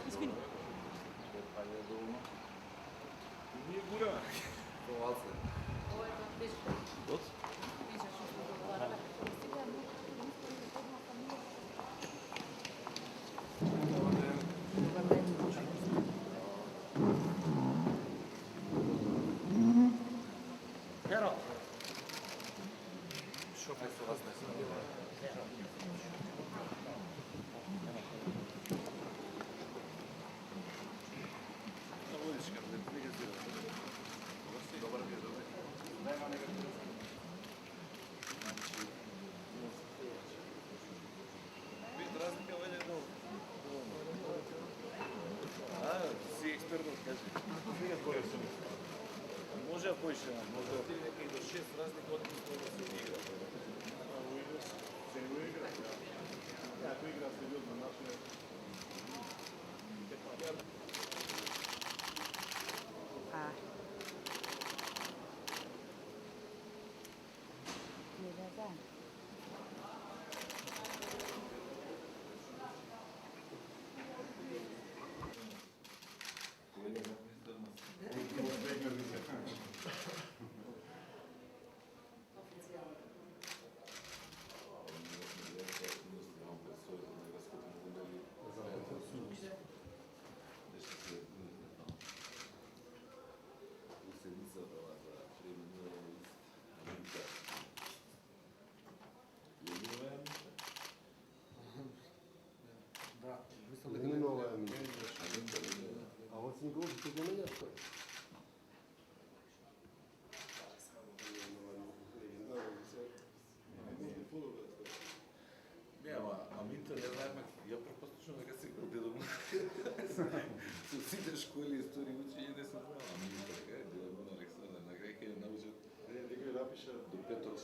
Извини. Nije gura. Ovace. Ovo je to, vidiš. Dot? Vidiš što smo dogovarali. Dobar dan. Pero. Aj se vas ne snimila. No vidiš kad ne prigazira. Dobar mi je, dobar. Nema nekakve. Vidi razlika ovdje jedno. A, si ekspertno kaže. Nije koje su. Može poiše, može. Ti nekih do 6 raznih odnosa da se igra. A u igru se ne igra. Ja, ako igra se ljudno naše. Ah. Dobar dan. Da, mislim da Не нова е ми. А от си го ще го меня. Не, ама Минтер, ја знаеме, ја препостачно дека си го дедом. Со сите школи истории